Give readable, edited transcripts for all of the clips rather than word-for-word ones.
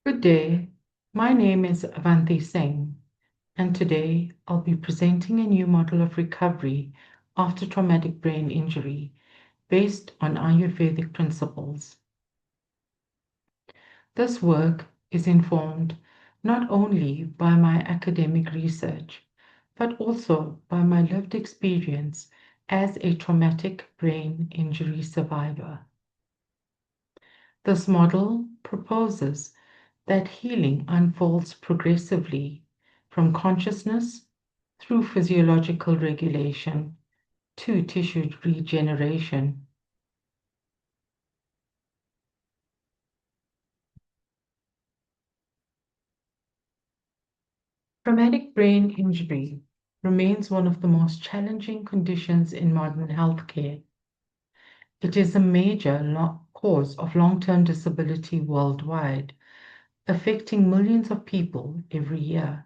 Good day. My name is Avanthi Singh, and today I'll be presenting a new model of recovery after traumatic brain injury based on Ayurvedic principles. This work is informed not only by my academic research, but also by my lived experience as a traumatic brain injury survivor. This model proposes that healing unfolds progressively from consciousness through physiological regulation to tissue regeneration. Traumatic brain injury remains one of the most challenging conditions in modern healthcare. It is a major cause of long-term disability worldwide, affecting millions of people every year.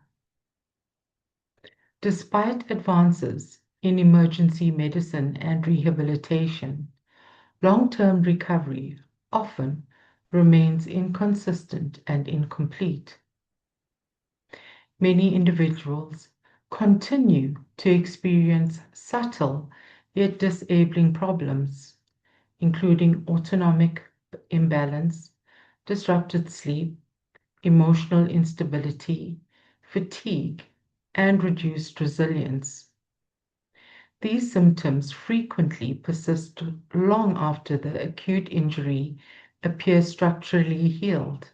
Despite advances in emergency medicine and rehabilitation, long-term recovery often remains inconsistent and incomplete. Many individuals continue to experience subtle yet disabling problems, including autonomic imbalance, disrupted sleep, emotional instability, fatigue, and reduced resilience. These symptoms frequently persist long after the acute injury appears structurally healed.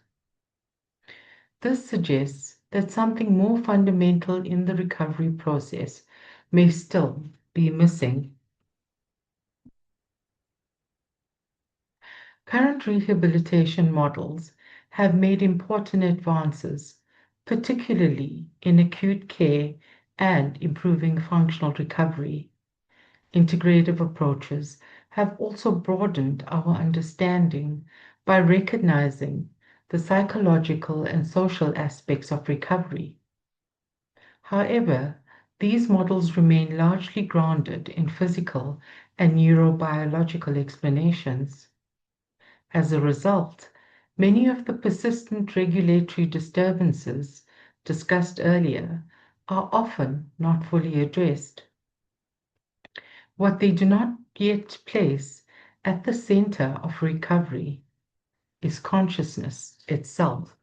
This suggests that something more fundamental in the recovery process may still be missing. Current rehabilitation models have made important advances, particularly in acute care and improving functional recovery. Integrative approaches have also broadened our understanding by recognizing the psychological and social aspects of recovery. However, these models remain largely grounded in physical and neurobiological explanations. As a result, many of the persistent regulatory disturbances discussed earlier are often not fully addressed. What they do not yet place at the center of recovery is consciousness itself.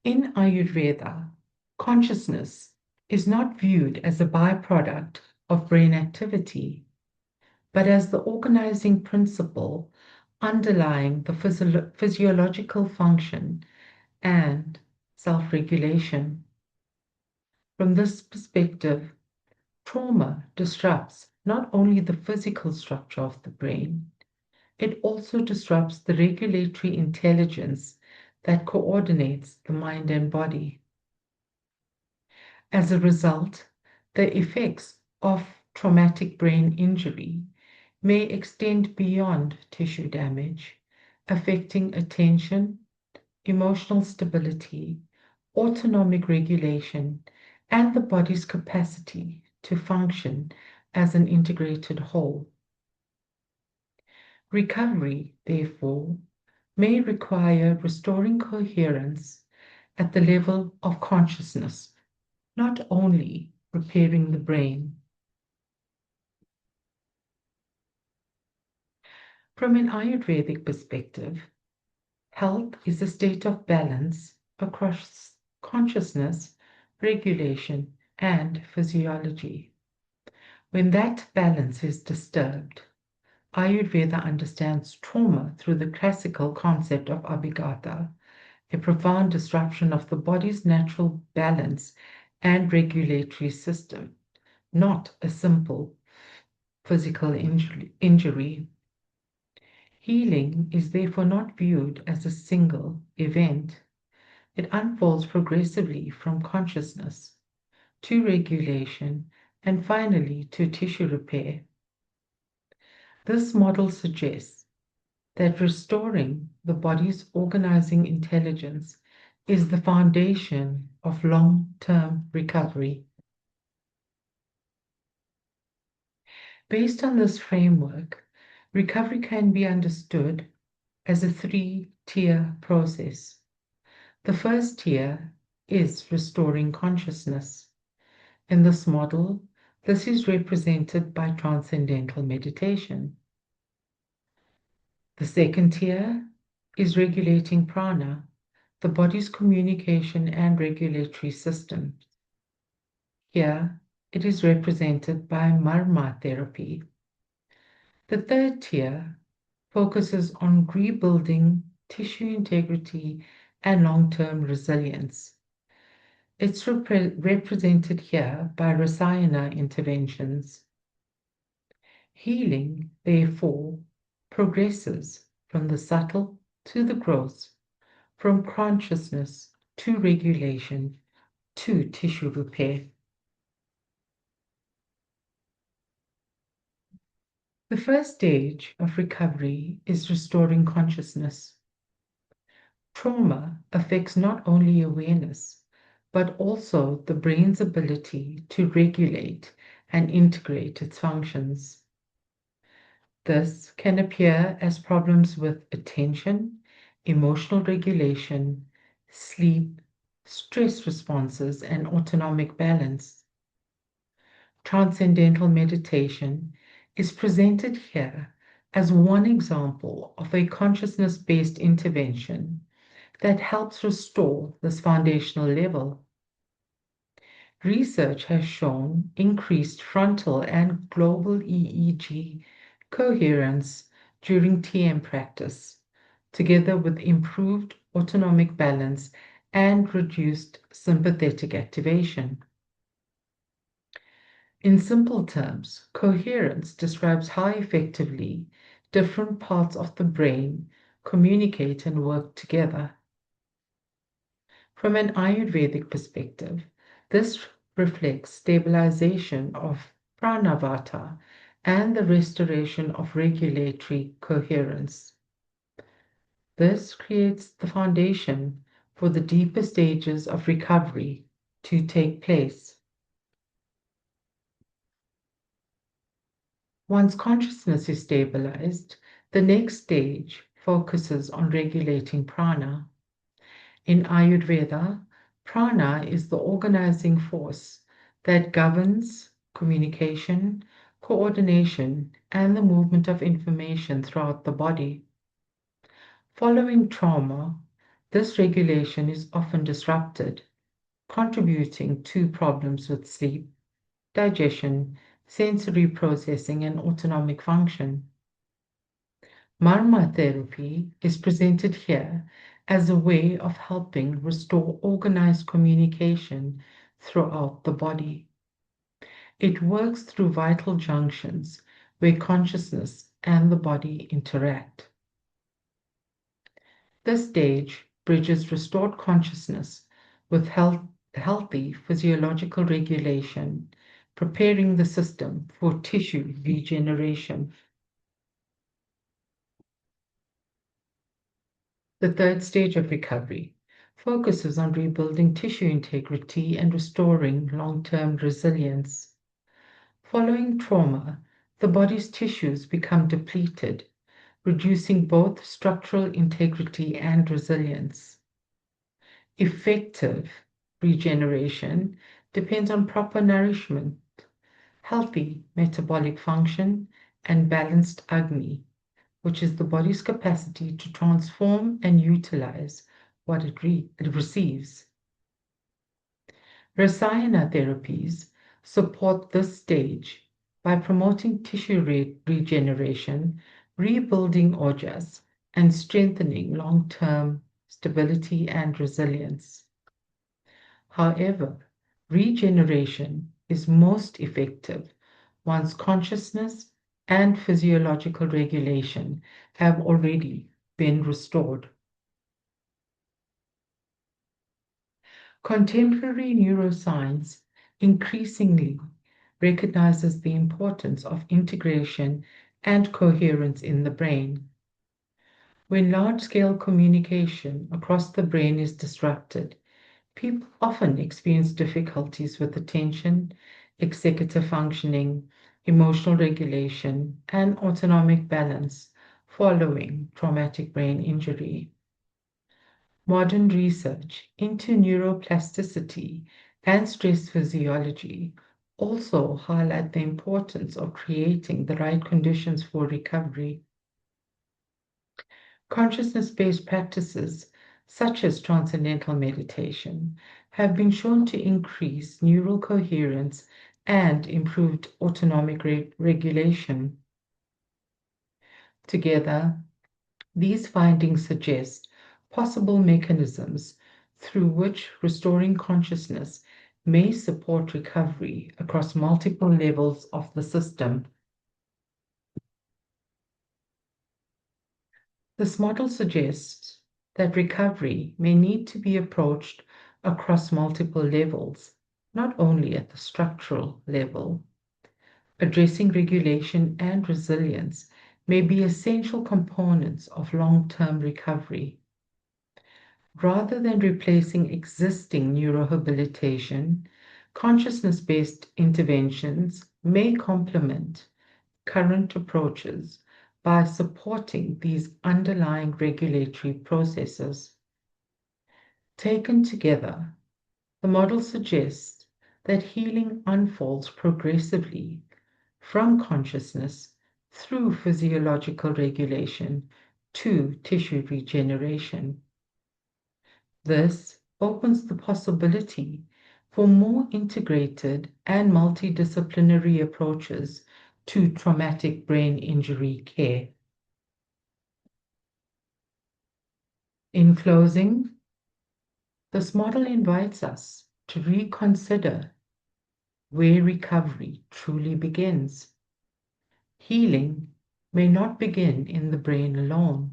In Ayurveda, consciousness is not viewed as a byproduct of brain activity, but as the organizing principle underlying the physiological function and self regulation. From this perspective, trauma disrupts not only the physical structure of the brain, it also disrupts the regulatory intelligence that coordinates the mind and body. As a result, the effects of traumatic brain injury may extend beyond tissue damage, affecting attention, emotional stability, autonomic regulation, and the body's capacity to function as an integrated whole. Recovery, therefore, may require restoring coherence at the level of consciousness, not only repairing the brain. From an Ayurvedic perspective, health is a state of balance across consciousness, regulation, and physiology. When that balance is disturbed, Ayurveda understands trauma through the classical concept of abhigata, a profound disruption of the body's natural balance and regulatory system, not a simple physical injury. Healing is therefore not viewed as a single event. It unfolds progressively from consciousness to regulation and finally to tissue repair. This model suggests that restoring the body's organizing intelligence is the foundation of long-term recovery. Based on this framework, recovery can be understood as a three-tier process. The first tier is restoring consciousness. In this model, this is represented by transcendental meditation. The second tier is regulating prana, the body's communication and regulatory system. Here, it is represented by marma therapy. The third tier focuses on rebuilding tissue integrity and long-term resilience. It's represented here by rasayana interventions. Healing, therefore, progresses from the subtle to the gross, from consciousness to regulation to tissue repair. The first stage of recovery is restoring consciousness. Trauma affects not only awareness, but also the brain's ability to regulate and integrate its functions. This can appear as problems with attention, emotional regulation, sleep, stress responses, and autonomic balance. Transcendental meditation is presented here as one example of a consciousness-based intervention that helps restore this foundational level. Research has shown increased frontal and global EEG coherence during TM practice, together with improved autonomic balance and reduced sympathetic activation. In simple terms, coherence describes how effectively different parts of the brain communicate and work together. From an Ayurvedic perspective, this reflects stabilization of pranavata and the restoration of regulatory coherence. This creates the foundation for the deeper stages of recovery to take place. Once consciousness is stabilized, the next stage focuses on regulating prana. In Ayurveda, prana is the organizing force that governs communication, coordination, and the movement of information throughout the body. Following trauma, this regulation is often disrupted, contributing to problems with sleep, digestion, sensory processing, and autonomic function. Marma therapy is presented here as a way of helping restore organized communication throughout the body. It works through vital junctions where consciousness and the body interact. This stage bridges restored consciousness with healthy physiological regulation, preparing the system for tissue regeneration. The third stage of recovery focuses on rebuilding tissue integrity and restoring long-term resilience. Following trauma, the body's tissues become depleted, reducing both structural integrity and resilience. Effective regeneration depends on proper nourishment, healthy metabolic function, and balanced Agni, which is the body's capacity to transform and utilize what it receives. Rasayana therapies support this stage by promoting tissue regeneration, rebuilding ojas, and strengthening long-term stability and resilience. However, regeneration is most effective once consciousness and physiological regulation have already been restored. Contemporary neuroscience increasingly recognizes the importance of integration and coherence in the brain. When large-scale communication across the brain is disrupted, people often experience difficulties with attention, executive functioning, emotional regulation, and autonomic balance following traumatic brain injury. Modern research into neuroplasticity and stress physiology also highlight the importance of creating the right conditions for recovery. Consciousness-based practices such as transcendental meditation have been shown to increase neural coherence and improved autonomic regulation. Together, these findings suggest possible mechanisms through which restoring consciousness may support recovery across multiple levels of the system. This model suggests that recovery may need to be approached across multiple levels, not only at the structural level. Addressing regulation and resilience may be essential components of long-term recovery. Rather than replacing existing neurohabilitation, consciousness-based interventions may complement current approaches by supporting these underlying regulatory processes. Taken together, the model suggests that healing unfolds progressively from consciousness through physiological regulation to tissue regeneration. This opens the possibility for more integrated and multidisciplinary approaches to traumatic brain injury care. In closing, this model invites us to reconsider where recovery truly begins. Healing may not begin in the brain alone.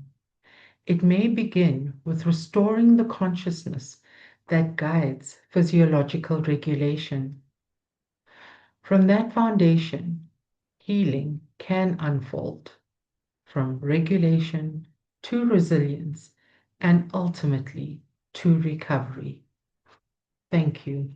It may begin with restoring the consciousness that guides physiological regulation. From that foundation, healing can unfold from regulation to resilience and ultimately to recovery. Thank you.